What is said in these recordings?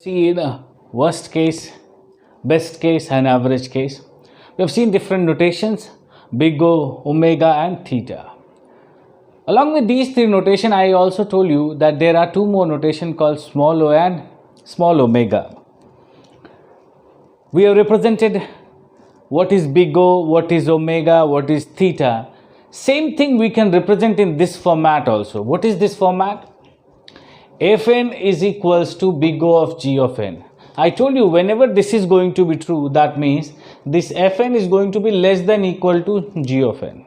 See, in a worst case, best case and average case, we have seen different notations, big O, omega and theta. Along with these three notation, I also told you that there are two more notation called small o and small omega. We have represented what is big O, what is omega, what is theta. Same thing we can represent in this format also. What is this format? Fn is equals to big O of g of n. I told you whenever this is going to be true, that means this Fn is going to be less than equal to g of n.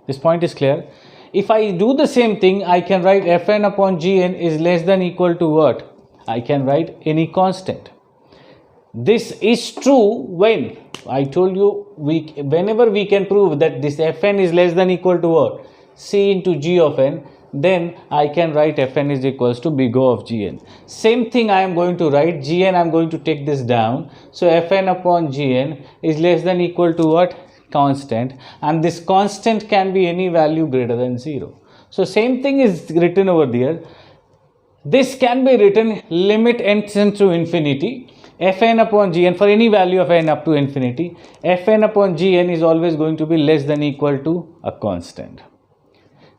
This point is clear. If I do the same thing, I can write Fn upon Gn is less than equal to what? I can write any constant. This is true when I told you whenever we can prove that this Fn is less than equal to what? C into g of n, then I can write Fn is equals to big O of Gn. Same thing I am going to write Gn, I am going to take this down. So Fn upon Gn is less than equal to what? Constant, and this constant can be any value greater than 0. So same thing is written over there. This can be written limit n tends to infinity, Fn upon Gn for any value of n up to infinity, Fn upon Gn is always going to be less than equal to a constant.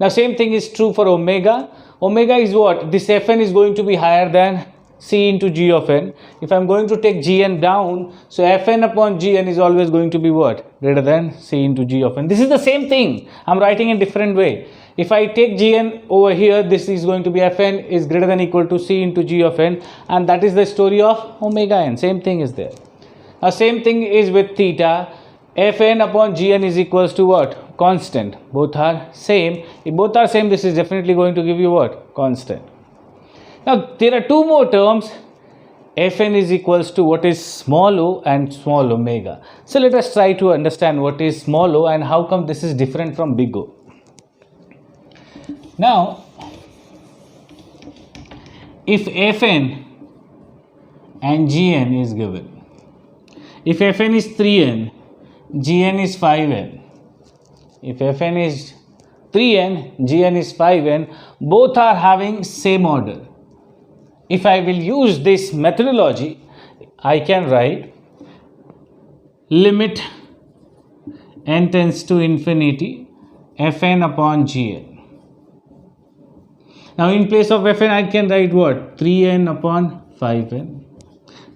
Now same thing is true for omega. Omega is what? This Fn is going to be higher than C into g of n. If I am going to take Gn down, so Fn upon Gn is always going to be what? Greater than C into g of n. This is the same thing. I am writing in different way. If I take Gn over here, this is going to be Fn is greater than equal to C into g of n, and that is the story of omega n. Same thing is there. Now same thing is with theta. Fn upon Gn is equals to what? Constant. Both are same. If both are same, this is definitely going to give you what? Constant. Now there are two more terms. Fn is equals to what is small o and small omega. So let us try to understand what is small o and how come this is different from big O. Now if Fn and Gn is given, if Fn is 3n, Gn is 5n, if Fn is 3n, Gn is 5n, both are having same order. If I will use this methodology, I can write limit n tends to infinity Fn upon Gn. Now in place of Fn, I can write what? 3n upon 5n.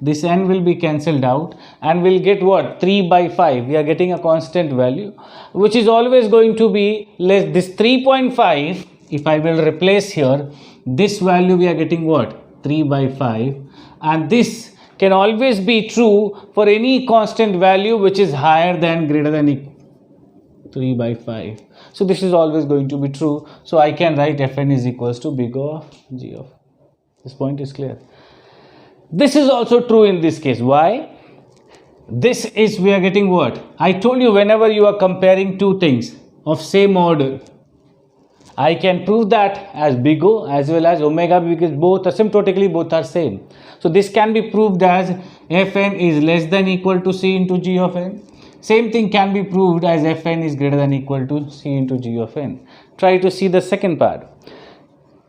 This n will be cancelled out and we'll get what? 3 by 5. We are getting a constant value which is always going to be less. This 3.5, if I will replace here, this value we are getting what? 3 by 5, and this can always be true for any constant value which is higher than greater than equal 3 by 5. So this is always going to be true. So I can write Fn is equals to big O of g of. This point is clear. This is also true in this case. Why? This is we are getting what? I told you whenever you are comparing two things of same order, I can prove that as big O as well as omega because both asymptotically both are same. So this can be proved as Fn is less than equal to C into g of n. Same thing can be proved as Fn is greater than equal to C into g of n. Try to see the second part.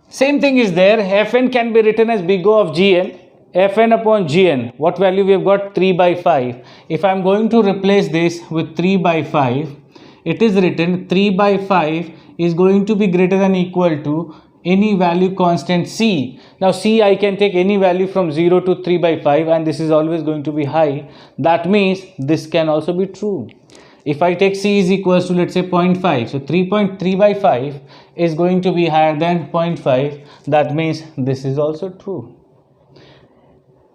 Same thing is there. Fn can be written as big O of Gn. Fn upon Gn, what value we have got? 3 by 5. If I am going to replace this with 3 by 5, it is written 3 by 5 is going to be greater than equal to any value constant C. Now C I can take any value from 0 to 3 by 5 and this is always going to be high. That means this can also be true. If I take C is equals to let's say 0.5, so 3.3 by 5 is going to be higher than 0.5. That means this is also true.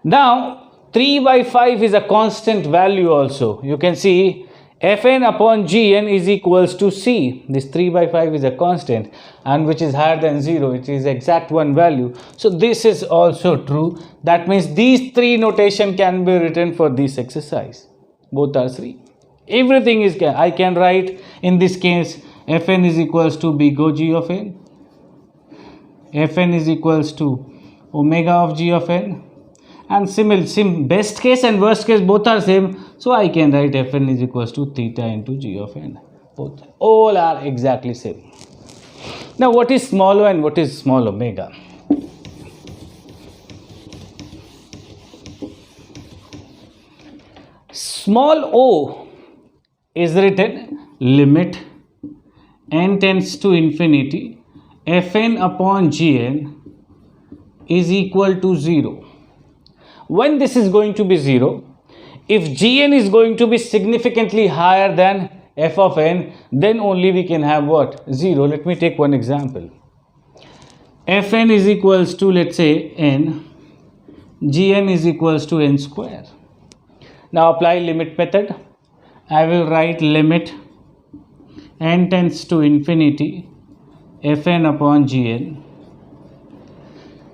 Now 3 by 5 is a constant value also. You can see Fn upon Gn is equals to C. This 3 by 5 is a constant and which is higher than 0. It is exact one value. So this is also true. That means these three notation can be written for this exercise. Both are 3. Everything is, I can write in this case Fn is equals to big O g of n. Fn is equals to omega of g of n. And best case and worst case both are same, so I can write Fn is equals to theta into g of n. Both all are exactly same. Now what is small o and what is small omega? Small o is written limit n tends to infinity fn upon gn is equal to 0. When this is going to be 0, if gn is going to be significantly higher than f of n, then only we can have what? 0. Let me take one example. Fn is equals to, let's say, n, gn is equals to n square. Now apply limit method. I will write limit n tends to infinity fn upon gn.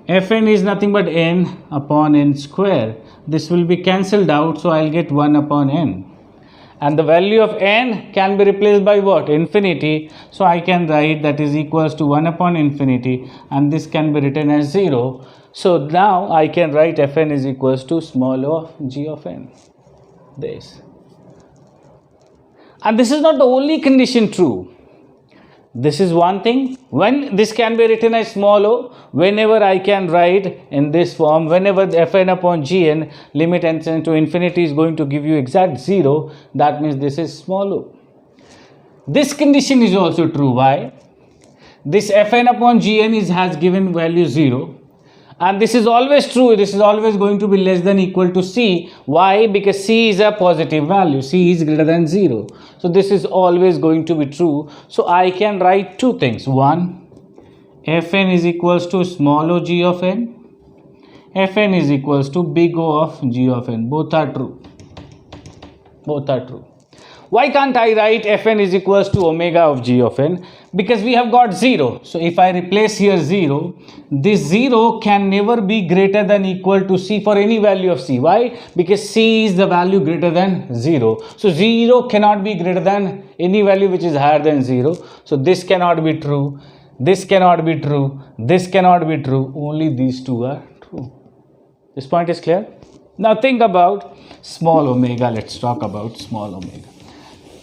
Fn is nothing but n upon n square. This will be cancelled out, so I'll get 1 upon n. And the value of n can be replaced by what? Infinity. So I can write that is equals to 1 upon infinity, and this can be written as 0. So now I can write fn is equals to small o of g of n. This. And this is not the only condition true. This is one thing. When this can be written as small o, whenever I can write in this form, whenever the fn upon gn limit n tends to infinity is going to give you exact 0, that means this is small o. This condition is also true. Why? This fn upon gn has given value 0. And this is always true. This is always going to be less than equal to c. Why? Because c is a positive value. C is greater than 0. So this is always going to be true. So I can write two things. One, fn is equals to small o g of n. Fn is equals to big O of g of n. Both are true. Both are true. Why can't I write fn is equals to omega of g of n? Because we have got 0. So if I replace here 0, this 0 can never be greater than equal to c for any value of c. Why? Because c is the value greater than 0. So 0 cannot be greater than any value which is higher than 0. So this cannot be true. This cannot be true. This cannot be true. Only these two are true. This point is clear? Now think about small omega. Let's talk about small omega.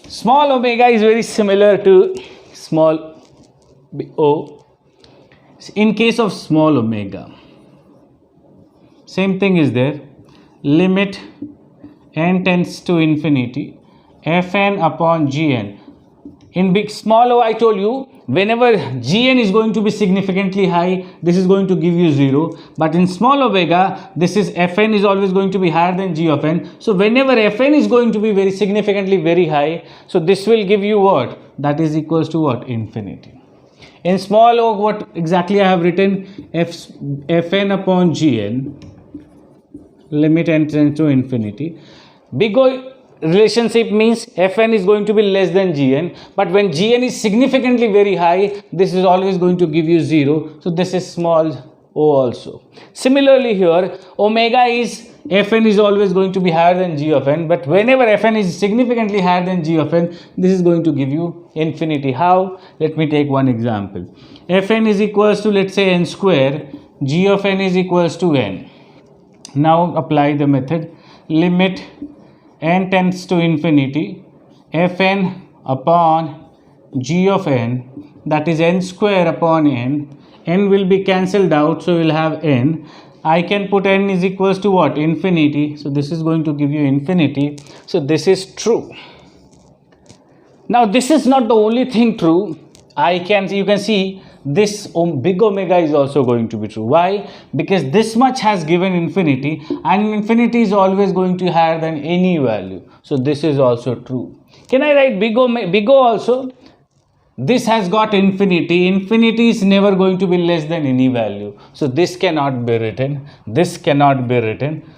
Small omega is very similar to small o. In case of small omega, same thing is there. Limit n tends to infinity fn upon gn. In big small o, I told you, whenever gn is going to be significantly high, this is going to give you 0. But in small omega, this is fn is always going to be higher than g of n. So whenever fn is going to be very significantly very high, so this will give you what? That is equals to what? Infinity. In small o, what exactly I have written? Fn upon gn, limit n tends to infinity. Big O relationship means fn is going to be less than gn, but when gn is significantly very high, this is always going to give you 0. So this is small o also. Similarly here, omega is fn is always going to be higher than g of n, but whenever fn is significantly higher than g of n, this is going to give you infinity. How? Let me take one example. Fn is equals to, let's say, n square, g of n is equals to n. Now apply the method. Limit n tends to infinity fn upon g of n, that is n square upon n. N will be cancelled out, so we'll have n. I can put n is equals to what? Infinity. So this is going to give you infinity. So this is true. Now this is not the only thing true. You can see this big omega is also going to be true. Why? Because this much has given infinity, and infinity is always going to be higher than any value. So this is also true. Can I write big O also? This has got infinity. Infinity is never going to be less than any value. So this cannot be written. This cannot be written.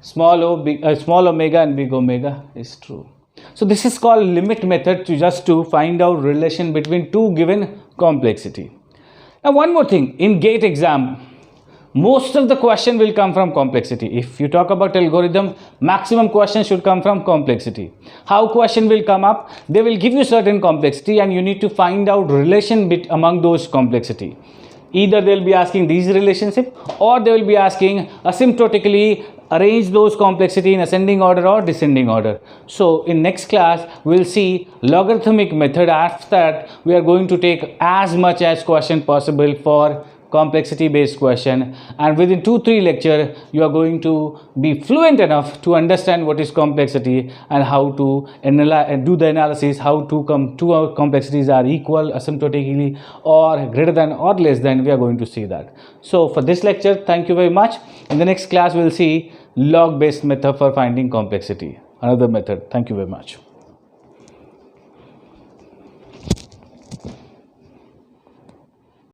Small omega and big omega is true. So this is called limit method, just to find out relation between two given complexity. Now one more thing, in GATE exam, most of the question will come from complexity. If you talk about algorithm, maximum questions should come from complexity. How question will come up? They will give you certain complexity and you need to find out relation among those complexity. Either they will be asking these relationship, or they will be asking asymptotically arrange those complexity in ascending order or descending order. So in next class we will see logarithmic method. After that we are going to take as much as question possible for complexity based question, and within 2-3 lecture you are going to be fluent enough to understand what is complexity and how to do the analysis, how two complexities are equal asymptotically or greater than or less than. We are going to see that. So for this lecture, thank you very much. In the next class we will see log based method for finding complexity, another method. Thank you very much.